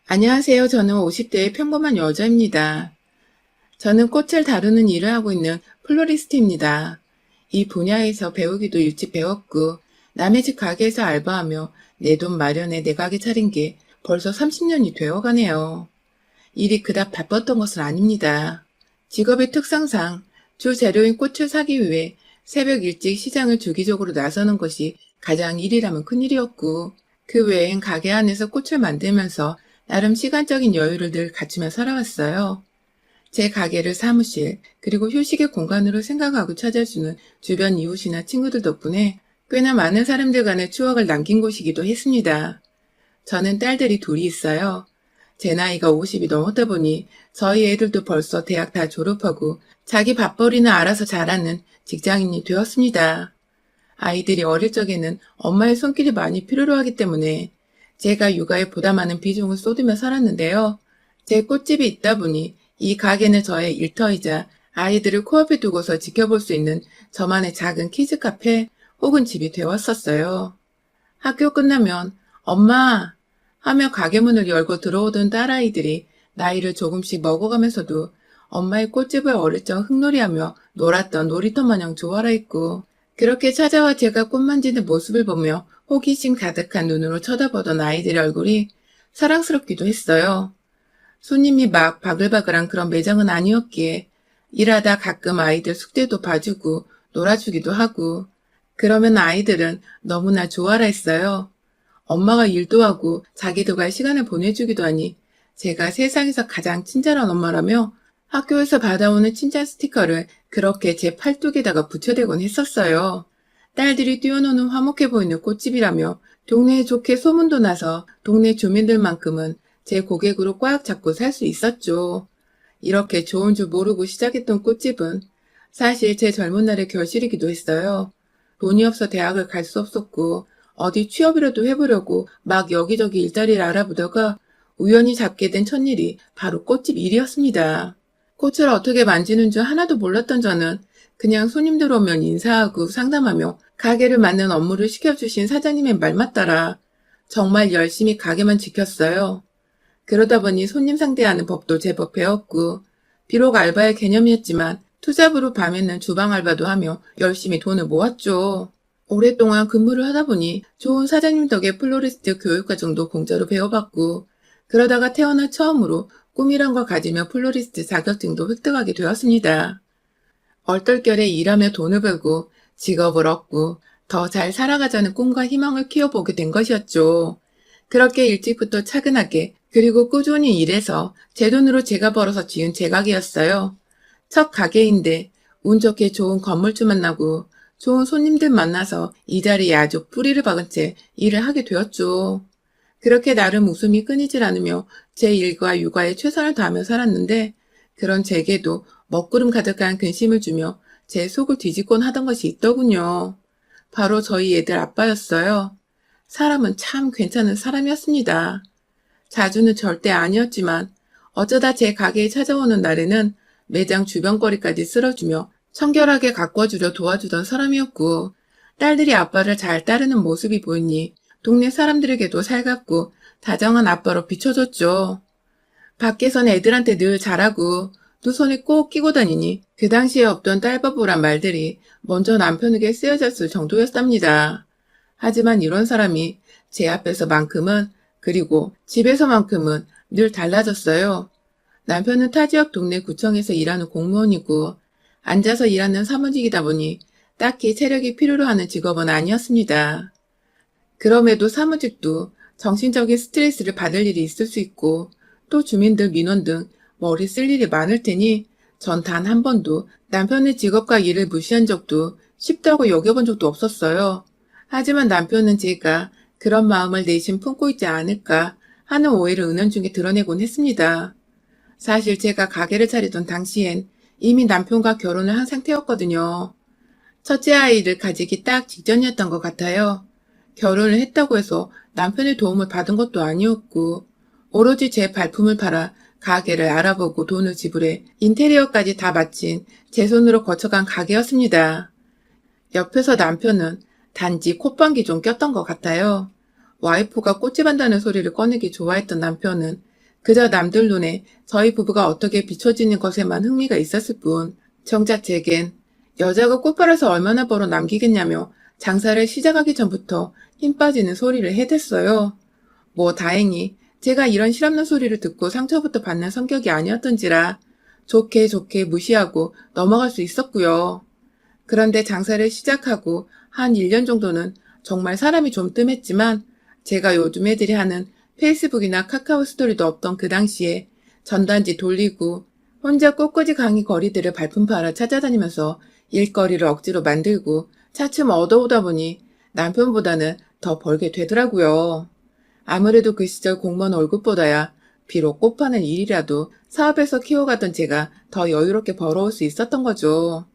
안녕하세요. 저는 50대의 평범한 여자입니다. 저는 꽃을 다루는 일을 하고 있는 플로리스트입니다. 이 분야에서 배우기도 일찍 배웠고, 남의 집 가게에서 알바하며 내 돈 마련에 내 가게 차린 게 벌써 30년이 되어 가네요. 일이 그닥 바빴던 것은 아닙니다. 직업의 특성상 주 재료인 꽃을 사기 위해 새벽 일찍 시장을 주기적으로 나서는 것이 가장 일이라면 큰일이었고, 그 외엔 가게 안에서 꽃을 만들면서 나름 시간적인 여유를 늘 갖추며 살아왔어요. 제 가게를 사무실, 그리고 휴식의 공간으로 생각하고 찾아주는 주변 이웃이나 친구들 덕분에 꽤나 많은 사람들 간의 추억을 남긴 곳이기도 했습니다. 저는 딸들이 둘이 있어요. 제 나이가 50이 넘었다 보니 저희 애들도 벌써 대학 다 졸업하고 자기 밥벌이는 알아서 잘하는 직장인이 되었습니다. 아이들이 어릴 적에는 엄마의 손길이 많이 필요로 하기 때문에 제가 육아에 보다 많은 비중을 쏟으며 살았는데요. 제 꽃집이 있다 보니 이 가게는 저의 일터이자 아이들을 코앞에 두고서 지켜볼 수 있는 저만의 작은 키즈 카페 혹은 집이 되었었어요. 학교 끝나면 엄마 하며 가게 문을 열고 들어오던 딸아이들이 나이를 조금씩 먹어가면서도 엄마의 꽃집을 어릴 적 흙놀이하며 놀았던 놀이터 마냥 좋아라 했고, 그렇게 찾아와 제가 꽃 만지는 모습을 보며 호기심 가득한 눈으로 쳐다보던 아이들의 얼굴이 사랑스럽기도 했어요. 손님이 막 바글바글한 그런 매장은 아니었기에 일하다 가끔 아이들 숙제도 봐주고 놀아주기도 하고, 그러면 아이들은 너무나 좋아라 했어요. 엄마가 일도 하고 자기들과의 시간을 보내주기도 하니 제가 세상에서 가장 친절한 엄마라며 학교에서 받아오는 칭찬 스티커를 그렇게 제 팔뚝에다가 붙여대곤 했었어요. 딸들이 뛰어노는 화목해 보이는 꽃집이라며 동네에 좋게 소문도 나서 동네 주민들만큼은 제 고객으로 꽉 잡고 살 수 있었죠. 이렇게 좋은 줄 모르고 시작했던 꽃집은 사실 제 젊은 날의 결실이기도 했어요. 돈이 없어 대학을 갈 수 없었고 어디 취업이라도 해보려고 막 여기저기 일자리를 알아보다가 우연히 잡게 된 첫일이 바로 꽃집 일이었습니다. 꽃을 어떻게 만지는 줄 하나도 몰랐던 저는 그냥 손님들 오면 인사하고 상담하며 가게를 맡는 업무를 시켜주신 사장님의 말만 따라 정말 열심히 가게만 지켰어요. 그러다 보니 손님 상대하는 법도 제법 배웠고, 비록 알바의 개념이었지만 투잡으로 밤에는 주방 알바도 하며 열심히 돈을 모았죠. 오랫동안 근무를 하다 보니 좋은 사장님 덕에 플로리스트 교육과정도 공짜로 배워봤고, 그러다가 태어나 처음으로 꿈이란 걸 가지며 플로리스트 자격증도 획득하게 되었습니다. 얼떨결에 일하며 돈을 벌고 직업을 얻고 더 잘 살아가자는 꿈과 희망을 키워보게 된 것이었죠. 그렇게 일찍부터 차근하게 그리고 꾸준히 일해서 제 돈으로 제가 벌어서 지은 제 가게였어요. 첫 가게인데 운 좋게 좋은 건물주 만나고 좋은 손님들 만나서 이 자리에 아주 뿌리를 박은 채 일을 하게 되었죠. 그렇게 나름 웃음이 끊이질 않으며 제 일과 육아에 최선을 다하며 살았는데, 그런 제게도 먹구름 가득한 근심을 주며 제 속을 뒤집곤 하던 것이 있더군요. 바로 저희 애들 아빠였어요. 사람은 참 괜찮은 사람이었습니다. 자주는 절대 아니었지만 어쩌다 제 가게에 찾아오는 날에는 매장 주변거리까지 쓸어주며 청결하게 가꿔주려 도와주던 사람이었고, 딸들이 아빠를 잘 따르는 모습이 보이니 동네 사람들에게도 살갑고 다정한 아빠로 비춰졌죠. 밖에선 애들한테 늘 잘하고 두 손에 꼭 끼고 다니니 그 당시에 없던 딸바보란 말들이 먼저 남편에게 쓰여졌을 정도였답니다. 하지만 이런 사람이 제 앞에서만큼은, 그리고 집에서만큼은 늘 달라졌어요. 남편은 타 지역 동네 구청에서 일하는 공무원이고 앉아서 일하는 사무직이다 보니 딱히 체력이 필요로 하는 직업은 아니었습니다. 그럼에도 사무직도 정신적인 스트레스를 받을 일이 있을 수 있고 또 주민들 민원 등 머리 쓸 일이 많을 테니 전 단 한 번도 남편의 직업과 일을 무시한 적도 쉽다고 여겨본 적도 없었어요. 하지만 남편은 제가 그런 마음을 내심 품고 있지 않을까 하는 오해를 은연중에 드러내곤 했습니다. 사실 제가 가게를 차리던 당시엔 이미 남편과 결혼을 한 상태였거든요. 첫째 아이를 가지기 딱 직전이었던 것 같아요. 결혼을 했다고 해서 남편의 도움을 받은 것도 아니었고, 오로지 제 발품을 팔아 가게를 알아보고 돈을 지불해 인테리어까지 다 마친 제 손으로 거쳐간 가게였습니다. 옆에서 남편은 단지 콧방귀 좀 꼈던 것 같아요. 와이프가 꽃집 한다는 소리를 꺼내기 좋아했던 남편은 그저 남들 눈에 저희 부부가 어떻게 비춰지는 것에만 흥미가 있었을 뿐, 정작 제겐 여자가 꽃 팔아서 얼마나 벌어 남기겠냐며 장사를 시작하기 전부터 힘 빠지는 소리를 해댔어요. 뭐 다행히 제가 이런 실없는 소리를 듣고 상처부터 받는 성격이 아니었던지라 좋게 좋게 무시하고 넘어갈 수 있었고요. 그런데 장사를 시작하고 한 1년 정도는 정말 사람이 좀 뜸했지만 제가 요즘 애들이 하는 페이스북이나 카카오 스토리도 없던 그 당시에 전단지 돌리고 혼자 꽃꽂이 강의 거리들을 발품 팔아 찾아다니면서 일거리를 억지로 만들고 차츰 얻어오다 보니 남편보다는 더 벌게 되더라고요. 아무래도 그 시절 공무원 월급보다야 비록 꽃 파는 일이라도 사업에서 키워가던 제가 더 여유롭게 벌어올 수 있었던 거죠.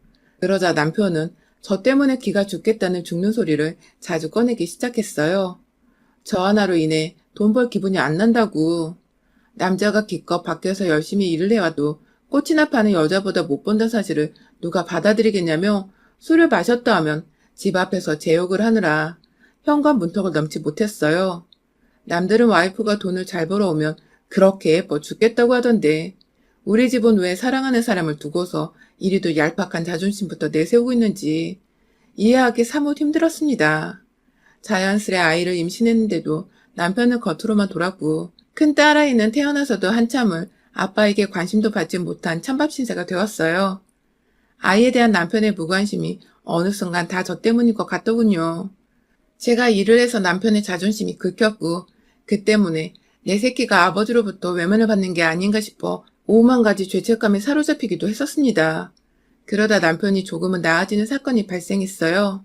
그러자 남편은 저 때문에 기가 죽겠다는 죽는 소리를 자주 꺼내기 시작했어요. 저 하나로 인해 돈 벌 기분이 안 난다고. 남자가 기껏 밖에서 열심히 일을 해와도 꽃이나 파는 여자보다 못 번다는 사실을 누가 받아들이겠냐며 술을 마셨다 하면 집 앞에서 제 욕을 하느라 현관 문턱을 넘지 못했어요. 남들은 와이프가 돈을 잘 벌어오면 그렇게 예뻐 죽겠다고 하던데 우리 집은 왜 사랑하는 사람을 두고서 이리도 얄팍한 자존심부터 내세우고 있는지 이해하기 사뭇 힘들었습니다. 자연스레 아이를 임신했는데도 남편은 겉으로만 돌았고 큰 딸아이는 태어나서도 한참을 아빠에게 관심도 받지 못한 찬밥 신세가 되었어요. 아이에 대한 남편의 무관심이 어느 순간 다 저 때문인 것 같더군요. 제가 일을 해서 남편의 자존심이 긁혔고 그 때문에 내 새끼가 아버지로부터 외면을 받는 게 아닌가 싶어 오만 가지 죄책감에 사로잡히기도 했었습니다. 그러다 남편이 조금은 나아지는 사건이 발생했어요.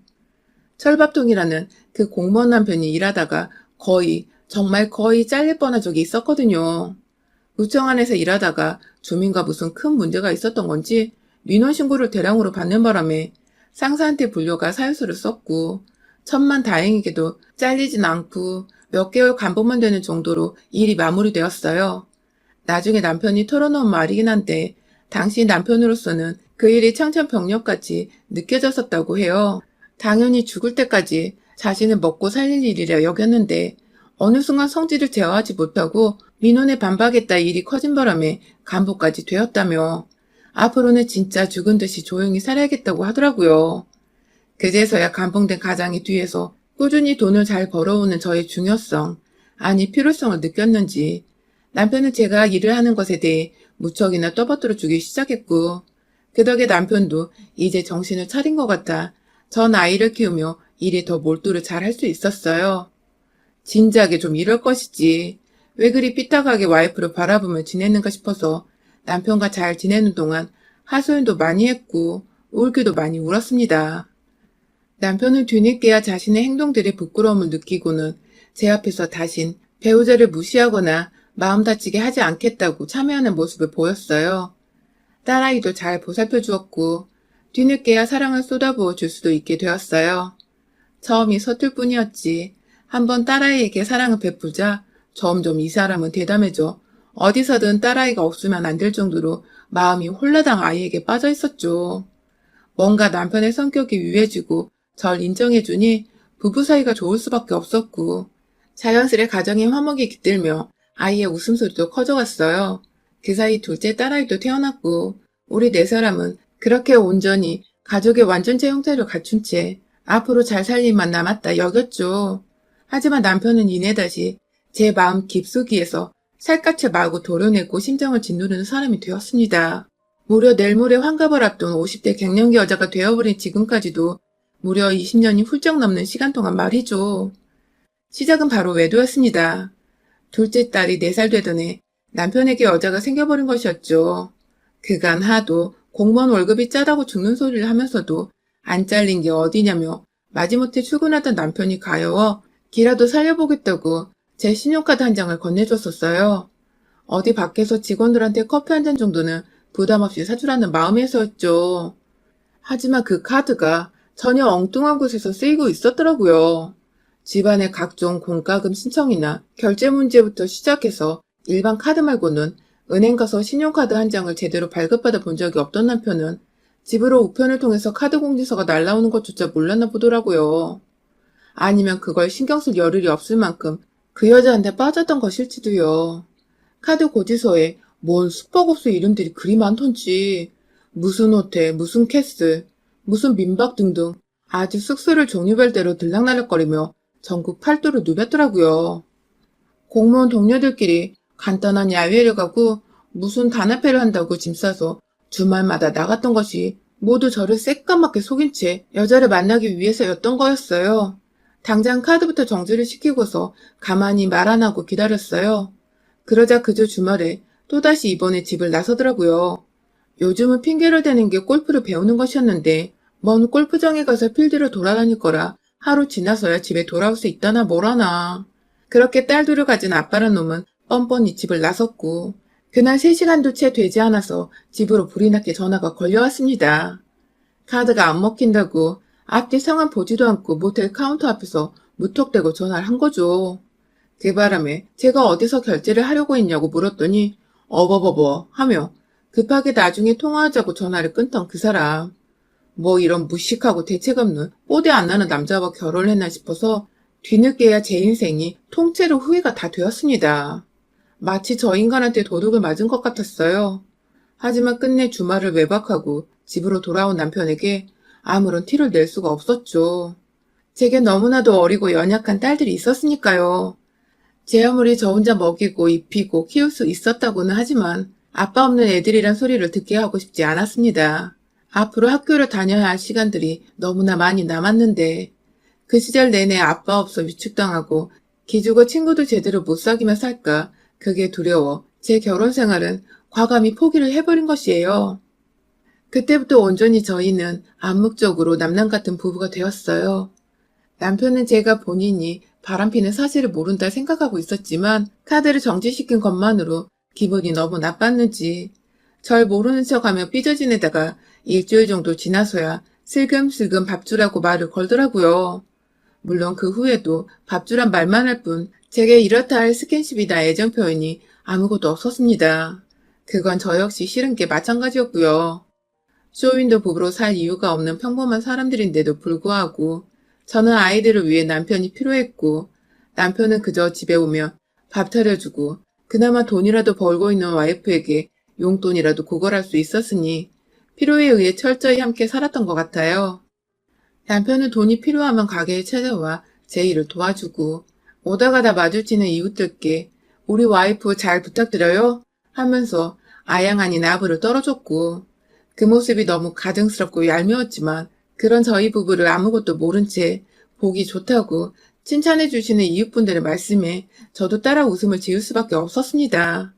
철밥통이라는 그 공무원 남편이 일하다가 정말 거의 잘릴 뻔한 적이 있었거든요. 구청 안에서 일하다가 주민과 무슨 큰 문제가 있었던 건지 민원 신고를 대량으로 받는 바람에 상사한테 불려가 사유서를 썼고 천만 다행히게도 잘리진 않고 몇 개월 간복만 되는 정도로 일이 마무리되었어요. 나중에 남편이 털어놓은 말이긴 한데 당시 남편으로서는 그 일이 청천벽력같이 느껴졌었다고 해요. 당연히 죽을 때까지 자신을 먹고 살릴 일이라 여겼는데 어느 순간 성질을 제어하지 못하고 민원에 반박했다 일이 커진 바람에 간복까지 되었다며 앞으로는 진짜 죽은 듯이 조용히 살아야겠다고 하더라고요. 그제서야 감봉된 가장이 뒤에서 꾸준히 돈을 잘 벌어오는 저의 중요성, 아니 필요성을 느꼈는지 남편은 제가 일을 하는 것에 대해 무척이나 떠받들어 주기 시작했고 그 덕에 남편도 이제 정신을 차린 것 같아 전 아이를 키우며 일에 더 몰두를 잘 할 수 있었어요. 진작에 좀 이럴 것이지 왜 그리 삐딱하게 와이프를 바라보며 지냈는가 싶어서 남편과 잘 지내는 동안 하소연도 많이 했고 울기도 많이 울었습니다. 남편은 뒤늦게야 자신의 행동들에 부끄러움을 느끼고는 제 앞에서 다신 배우자를 무시하거나 마음 다치게 하지 않겠다고 참여하는 모습을 보였어요. 딸아이도 잘 보살펴 주었고 뒤늦게야 사랑을 쏟아부어 줄 수도 있게 되었어요. 처음이 서툴 뿐이었지 한번 딸아이에게 사랑을 베풀자 점점 이 사람은 대담해져 어디서든 딸아이가 없으면 안 될 정도로 마음이 홀라당 아이에게 빠져 있었죠. 뭔가 남편의 성격이 유해지고 절 인정해주니 부부 사이가 좋을 수밖에 없었고 자연스레 가정의 화목이 깃들며 아이의 웃음소리도 커져갔어요. 그 사이 둘째 딸아이도 태어났고 우리 네 사람은 그렇게 온전히 가족의 완전체 형태를 갖춘 채 앞으로 잘 살 일만 남았다 여겼죠. 하지만 남편은 이내 다시 제 마음 깊숙이에서 살갗을 마구 도려내고 심정을 짓누르는 사람이 되었습니다. 무려 내일 모레 환갑을 앞둔 50대 갱년기 여자가 되어버린 지금까지도 무려 20년이 훌쩍 넘는 시간 동안 말이죠. 시작은 바로 외도였습니다. 둘째 딸이 4살 되던 해 남편에게 여자가 생겨버린 것이었죠. 그간 하도 공무원 월급이 짜다고 죽는 소리를 하면서도 안 잘린 게 어디냐며 마지못해 출근하던 남편이 가여워 기라도 살려보겠다고 제 신용카드 한 장을 건네줬었어요. 어디 밖에서 직원들한테 커피 한 잔 정도는 부담 없이 사주라는 마음에서였죠. 하지만 그 카드가 전혀 엉뚱한 곳에서 쓰이고 있었더라고요. 집안의 각종 공과금 신청이나 결제 문제부터 시작해서 일반 카드 말고는 은행 가서 신용카드 한 장을 제대로 발급받아 본 적이 없던 남편은 집으로 우편을 통해서 카드 공지서가 날라오는 것조차 몰랐나 보더라고요. 아니면 그걸 신경 쓸 여력이 없을 만큼 그 여자한테 빠졌던 것일지도요. 카드 고지서에 뭔 숙박업소 이름들이 그리 많던지 무슨 호텔, 무슨 캐슬, 무슨 민박 등등 아주 숙소를 종류별대로 들락날락거리며 전국 팔도를 누볐더라고요. 공무원 동료들끼리 간단한 야외를 가고 무슨 단합회를 한다고 짐 싸서 주말마다 나갔던 것이 모두 저를 새까맣게 속인 채 여자를 만나기 위해서였던 거였어요. 당장 카드부터 정지를 시키고서 가만히 말 안 하고 기다렸어요. 그러자 그저 주말에 또다시 이번에 집을 나서더라고요. 요즘은 핑계를 대는 게 골프를 배우는 것이었는데 먼 골프장에 가서 필드를 돌아다닐 거라 하루 지나서야 집에 돌아올 수 있다나 뭐라나. 그렇게 딸 둘을 가진 아빠란 놈은 뻔뻔히 집을 나섰고 그날 3시간도 채 되지 않아서 집으로 불이 나게 전화가 걸려왔습니다. 카드가 안 먹힌다고 앞뒤 상황 보지도 않고 모텔 카운터 앞에서 무턱대고 전화를 한 거죠. 그 바람에 제가 어디서 결제를 하려고 했냐고 물었더니 어버버버 하며 급하게 나중에 통화하자고 전화를 끊던 그 사람. 뭐 이런 무식하고 대책 없는 뽀대 안 나는 남자와 결혼을 했나 싶어서 뒤늦게야 제 인생이 통째로 후회가 다 되었습니다. 마치 저 인간한테 도둑을 맞은 것 같았어요. 하지만 끝내 주말을 외박하고 집으로 돌아온 남편에게 아무런 티를 낼 수가 없었죠. 제게 너무나도 어리고 연약한 딸들이 있었으니까요. 제 아무리 저 혼자 먹이고 입히고 키울 수 있었다고는 하지만 아빠 없는 애들이란 소리를 듣게 하고 싶지 않았습니다. 앞으로 학교를 다녀야 할 시간들이 너무나 많이 남았는데 그 시절 내내 아빠 없어 위축당하고 기죽어 친구도 제대로 못 사귀며 살까 그게 두려워 제 결혼 생활은 과감히 포기를 해버린 것이에요. 그때부터 온전히 저희는 암묵적으로 남남 같은 부부가 되었어요. 남편은 제가 본인이 바람피는 사실을 모른다 생각하고 있었지만 카드를 정지시킨 것만으로 기분이 너무 나빴는지 절 모르는 척하며 삐져지내다가 일주일 정도 지나서야 슬금슬금 밥 주라고 말을 걸더라고요. 물론 그 후에도 밥 주란 말만 할 뿐 제게 이렇다 할 스킨십이나 애정 표현이 아무것도 없었습니다. 그건 저 역시 싫은 게 마찬가지였고요. 쇼윈도 부부로 살 이유가 없는 평범한 사람들인데도 불구하고 저는 아이들을 위해 남편이 필요했고 남편은 그저 집에 오면 밥 차려주고 그나마 돈이라도 벌고 있는 와이프에게 용돈이라도 구걸할 수 있었으니 필요에 의해 철저히 함께 살았던 것 같아요. 남편은 돈이 필요하면 가게에 찾아와 제 일을 도와주고 오다 가다 마주치는 이웃들께 우리 와이프 잘 부탁드려요 하면서 아양 아닌 아부를 떨어줬고 그 모습이 너무 가증스럽고 얄미웠지만 그런 저희 부부를 아무것도 모른 채 보기 좋다고 칭찬해 주시는 이웃분들의 말씀에 저도 따라 웃음을 지을 수밖에 없었습니다.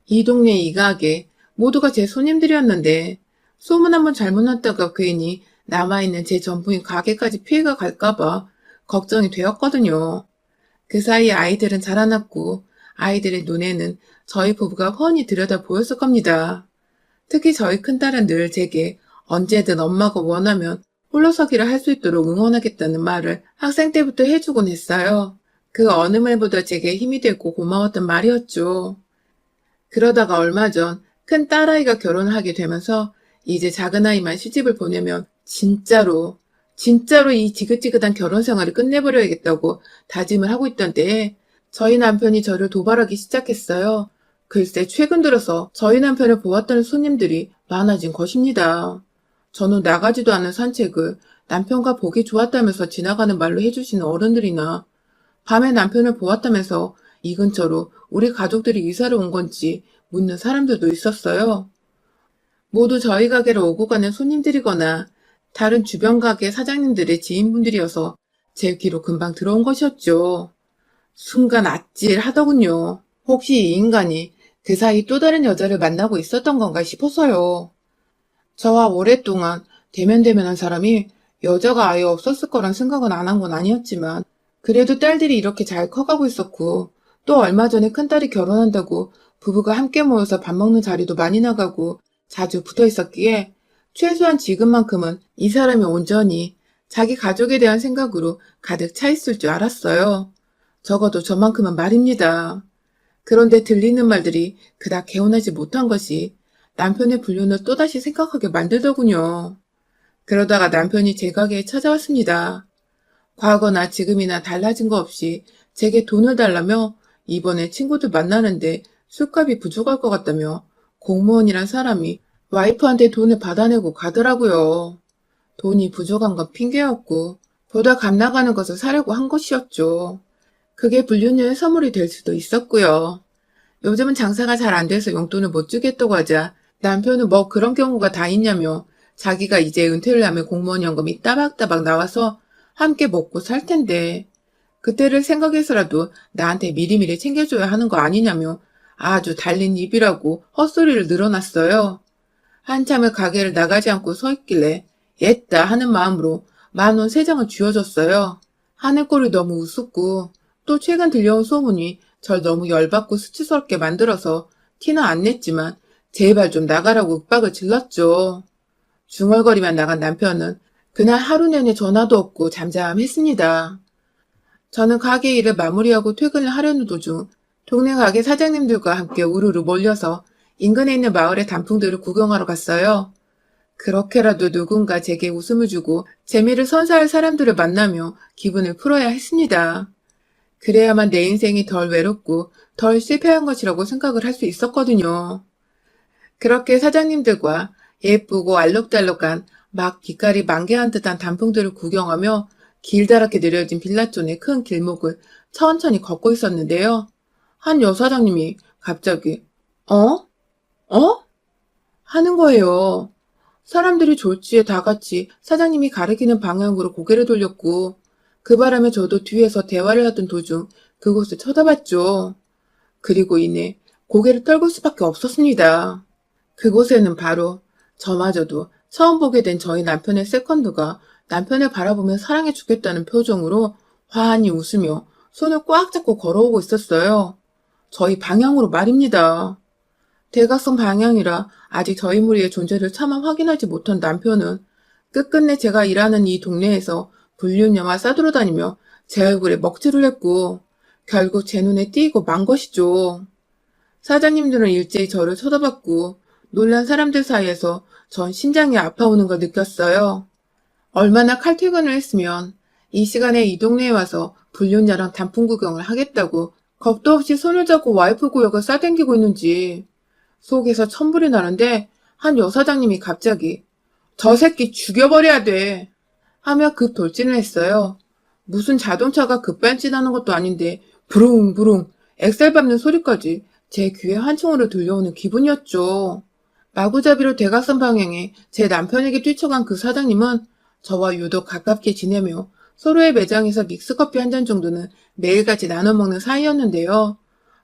이 동네 이 가게 모두가 제 손님들이었는데 소문 한번 잘못 났다가 괜히 남아있는 제 전부인 가게까지 피해가 갈까봐 걱정이 되었거든요. 그 사이 아이들은 자라났고 아이들의 눈에는 저희 부부가 훤히 들여다 보였을 겁니다. 특히 저희 큰딸은 늘 제게 언제든 엄마가 원하면 홀로서기를 할 수 있도록 응원하겠다는 말을 학생 때부터 해주곤 했어요. 그 어느 말보다 제게 힘이 되고 고마웠던 말이었죠. 그러다가 얼마 전 큰 딸아이가 결혼을 하게 되면서 이제 작은아이만 시집을 보내면 진짜로 이 지긋지긋한 결혼 생활을 끝내버려야겠다고 다짐을 하고 있던 때에 저희 남편이 저를 도발하기 시작했어요. 글쎄 최근 들어서 저희 남편을 보았다는 손님들이 많아진 것입니다. 저는 나가지도 않은 산책을 남편과 보기 좋았다면서 지나가는 말로 해주시는 어른들이나 밤에 남편을 보았다면서 이 근처로 우리 가족들이 이사를 온 건지 묻는 사람들도 있었어요. 모두 저희 가게로 오고 가는 손님들이거나 다른 주변 가게 사장님들의 지인분들이어서 제 귀로 금방 들어온 것이었죠. 순간 아찔하더군요. 혹시 이 인간이 그 사이 또 다른 여자를 만나고 있었던 건가 싶어서요. 저와 오랫동안 대면대면한 사람이 여자가 아예 없었을 거란 생각은 안 한 건 아니었지만 그래도 딸들이 이렇게 잘 커가고 있었고 또 얼마 전에 큰딸이 결혼한다고 부부가 함께 모여서 밥 먹는 자리도 많이 나가고 자주 붙어 있었기에 최소한 지금만큼은 이 사람이 온전히 자기 가족에 대한 생각으로 가득 차 있을 줄 알았어요. 적어도 저만큼은 말입니다. 그런데 들리는 말들이 그닥 개운하지 못한 것이 남편의 불륜을 또다시 생각하게 만들더군요. 그러다가 남편이 제 가게에 찾아왔습니다. 과거나 지금이나 달라진 거 없이 제게 돈을 달라며 이번에 친구들 만나는데 술값이 부족할 것 같다며 공무원이란 사람이 와이프한테 돈을 받아내고 가더라고요. 돈이 부족한 건 핑계였고 보다 값 나가는 것을 사려고 한 것이었죠. 그게 불륜녀의 선물이 될 수도 있었고요. 요즘은 장사가 잘 안 돼서 용돈을 못 주겠다고 하자 남편은 뭐 그런 경우가 다 있냐며 자기가 이제 은퇴를 하면 공무원 연금이 따박따박 나와서 함께 먹고 살 텐데 그때를 생각해서라도 나한테 미리미리 챙겨줘야 하는 거 아니냐며 아주 달린 입이라고 헛소리를 늘어놨어요. 한참을 가게를 나가지 않고 서 있길래 옛다 하는 마음으로 10,000원 3장을 쥐어줬어요. 하는 꼴이 너무 우습고 또 최근 들려온 소문이 절 너무 열받고 수치스럽게 만들어서 티는 안 냈지만 제발 좀 나가라고 윽박을 질렀죠. 중얼거리만 나간 남편은 그날 하루 내내 전화도 없고 잠잠했습니다. 저는 가게 일을 마무리하고 퇴근을 하려는 도중 동네 가게 사장님들과 함께 우르르 몰려서 인근에 있는 마을의 단풍들을 구경하러 갔어요. 그렇게라도 누군가 제게 웃음을 주고 재미를 선사할 사람들을 만나며 기분을 풀어야 했습니다. 그래야만 내 인생이 덜 외롭고 덜 실패한 것이라고 생각을 할 수 있었거든요. 그렇게 사장님들과 예쁘고 알록달록한 막 빛깔이 만개한 듯한 단풍들을 구경하며 길다랗게 느려진 빌라촌의 큰 길목을 천천히 걷고 있었는데요. 한 여사장님이 갑자기 어? 어? 하는 거예요. 사람들이 졸지에 다 같이 사장님이 가리키는 방향으로 고개를 돌렸고 그 바람에 저도 뒤에서 대화를 하던 도중 그곳을 쳐다봤죠. 그리고 이내 고개를 떨굴 수밖에 없었습니다. 그곳에는 바로 저마저도 처음 보게 된 저희 남편의 세컨드가 남편을 바라보며 사랑해 주겠다는 표정으로 환히 웃으며 손을 꽉 잡고 걸어오고 있었어요. 저희 방향으로 말입니다. 대각선 방향이라 아직 저희 무리의 존재를 차마 확인하지 못한 남편은 끝끝내 제가 일하는 이 동네에서 불륜녀와 싸돌아다니며 제 얼굴에 먹칠을 했고 결국 제 눈에 띄고 만 것이죠. 사장님들은 일제히 저를 쳐다봤고 놀란 사람들 사이에서 전 심장이 아파오는 걸 느꼈어요. 얼마나 칼퇴근을 했으면 이 시간에 이 동네에 와서 불륜녀랑 단풍 구경을 하겠다고 겁도 없이 손을 잡고 와이프 구역을 싸당기고 있는지 속에서 천불이 나는데 한 여사장님이 갑자기 저 새끼 죽여버려야 돼 하며 급 돌진을 했어요. 무슨 자동차가 급발진하는 것도 아닌데 부릉부릉 엑셀 밟는 소리까지 제 귀에 환청으로 들려오는 기분이었죠. 마구잡이로 대각선 방향에 제 남편에게 뛰쳐간 그 사장님은 저와 유독 가깝게 지내며 서로의 매장에서 믹스커피 한 잔 정도는 매일같이 나눠 먹는 사이였는데요.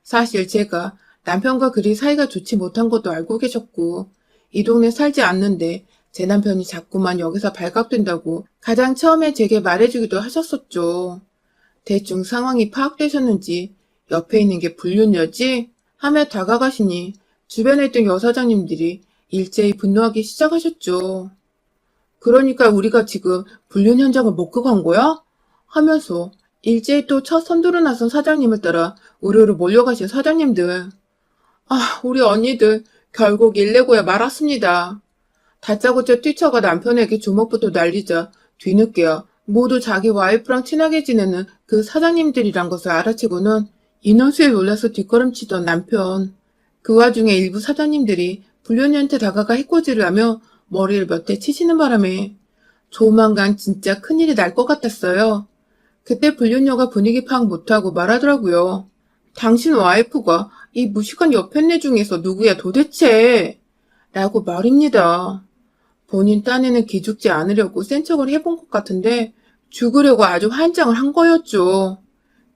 사실 제가 남편과 그리 사이가 좋지 못한 것도 알고 계셨고 이 동네 살지 않는데 제 남편이 자꾸만 여기서 발각된다고 가장 처음에 제게 말해주기도 하셨었죠. 대충 상황이 파악되셨는지 옆에 있는 게 불륜녀지? 하며 다가가시니 주변에 있던 여사장님들이 일제히 분노하기 시작하셨죠. 그러니까 우리가 지금 불륜 현장을 먹고 간 거야? 하면서 일제히 또 첫 선두로 나선 사장님을 따라 우르르 몰려가신 사장님들. 아, 우리 언니들 결국 일내고야 말았습니다. 다짜고짜 뛰쳐가 남편에게 주먹부터 날리자 뒤늦게야 모두 자기 와이프랑 친하게 지내는 그 사장님들이란 것을 알아채고는 인원수에 놀라서 뒷걸음치던 남편. 그 와중에 일부 사장님들이 불륜녀한테 다가가 해코지를 하며 머리를 몇 대 치시는 바람에 조만간 진짜 큰일이 날 것 같았어요. 그때 불륜녀가 분위기 파악 못하고 말하더라고요. 당신 와이프가 이 무식한 여편네 중에서 누구야 도대체? 라고 말입니다. 본인 딴에는 기죽지 않으려고 센 척을 해본 것 같은데 죽으려고 아주 환장을 한 거였죠.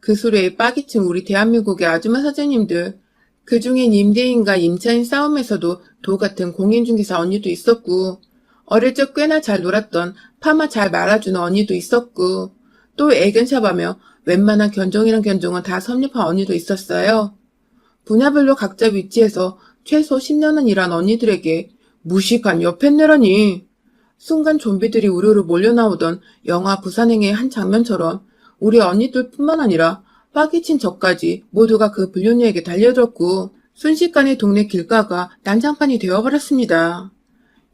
그 소리에 빠기친 우리 대한민국의 아줌마 사장님들, 그중엔 임대인과 임차인 싸움에서도 도 같은 공인중개사 언니도 있었고 어릴 적 꽤나 잘 놀았던 파마 잘 말아주는 언니도 있었고 또 애견샵하며 웬만한 견종이란 견종은 다 섭렵한 언니도 있었어요. 분야별로 각자 위치에서 최소 10년은 일한 언니들에게 무식한 여편네라니. 순간 좀비들이 우르르 몰려나오던 영화 부산행의 한 장면처럼 우리 언니들뿐만 아니라 빠기친 저까지 모두가 그 불륜녀에게 달려들었고 순식간에 동네 길가가 난장판이 되어버렸습니다.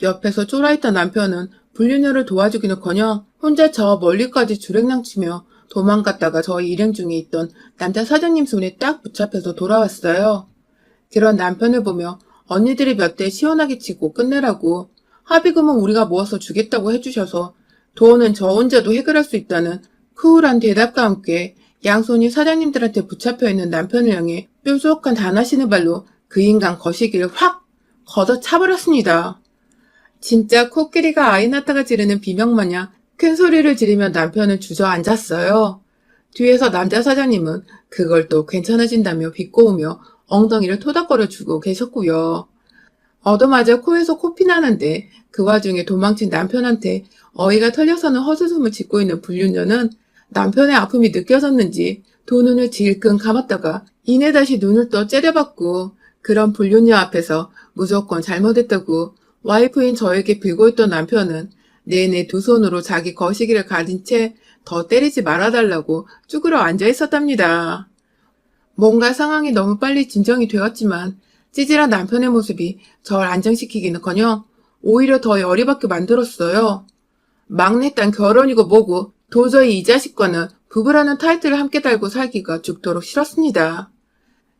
옆에서 쫄아있던 남편은 불륜녀를 도와주기는커녕 혼자 저 멀리까지 주랭랑치며 도망갔다가 저희 일행 중에 있던 남자 사장님 손에 딱 붙잡혀서 돌아왔어요. 그런 남편을 보며 언니들이 몇 대 시원하게 치고 끝내라고 합의금은 우리가 모아서 주겠다고 해주셔서 돈은 저 혼자도 해결할 수 있다는 쿨한 대답과 함께 양손이 사장님들한테 붙잡혀 있는 남편을 향해 뾰족한 단화신의 발로 그 인간 거시기를 확 걷어차버렸습니다. 진짜 코끼리가 아이 낳다가 지르는 비명마냥 큰 소리를 지르며 남편을 주저앉았어요. 뒤에서 남자 사장님은 그걸 또 괜찮아진다며 비꼬으며 엉덩이를 토닥거려주고 계셨고요. 얻어맞아 코에서 코피 나는데 그 와중에 도망친 남편한테 어이가 털려서는 헛웃음을 짓고 있는 불륜녀는 남편의 아픔이 느껴졌는지 두 눈을 질끈 감았다가 이내 다시 눈을 떠 째려봤고 그런 불륜녀 앞에서 무조건 잘못했다고 와이프인 저에게 빌고 있던 남편은 내내 두 손으로 자기 거시기를 가린 채 더 때리지 말아달라고 쭈그려 앉아 있었답니다. 뭔가 상황이 너무 빨리 진정이 되었지만 찌질한 남편의 모습이 절 안정시키기는커녕 오히려 더 열이 받게 만들었어요. 막내딸 결혼이고 뭐고 도저히 이 자식과는 부부라는 타이틀을 함께 달고 살기가 죽도록 싫었습니다.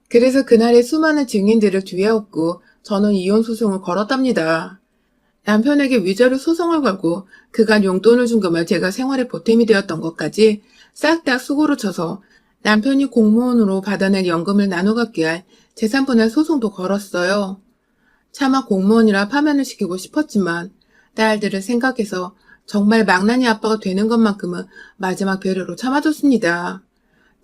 그래서 그날의 수많은 증인들을 뒤에 업고 저는 이혼 소송을 걸었답니다. 남편에게 위자료 소송을 걸고 그간 용돈을 준 금을 제가 생활에 보탬이 되었던 것까지 싹 다 수고로 쳐서 남편이 공무원으로 받아낼 연금을 나눠 갖게 할 재산분할 소송도 걸었어요. 차마 공무원이라 파면을 시키고 싶었지만 딸들을 생각해서 정말 망나니 아빠가 되는 것만큼은 마지막 배려로 참아줬습니다.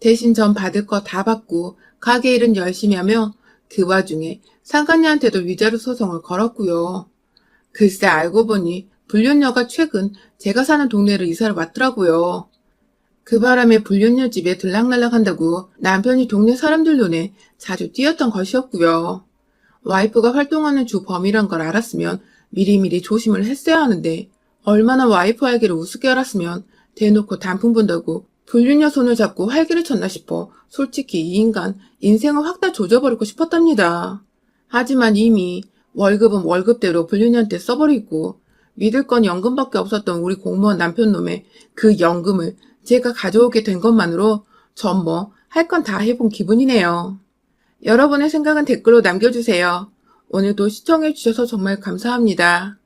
대신 전 받을 거 다 받고 가게 일은 열심히 하며 그 와중에 상간녀한테도 위자료 소송을 걸었고요. 글쎄 알고 보니 불륜녀가 최근 제가 사는 동네로 이사를 왔더라고요. 그 바람에 불륜녀 집에 들락날락 한다고 남편이 동네 사람들 눈에 자주 띄었던 것이었고요. 와이프가 활동하는 주 범이란 걸 알았으면 미리미리 조심을 했어야 하는데 얼마나 와이프 알기를 우습게 알았으면 대놓고 단풍 본다고 불륜녀 손을 잡고 활기를 쳤나 싶어 솔직히 이 인간 인생을 확 다 조져버리고 싶었답니다. 하지만 이미 월급은 월급대로 불륜녀한테 써버리고 믿을 건 연금밖에 없었던 우리 공무원 남편 놈의 그 연금을 제가 가져오게 된 것만으로 전 뭐 할 건 다 해본 기분이네요. 여러분의 생각은 댓글로 남겨주세요. 오늘도 시청해주셔서 정말 감사합니다.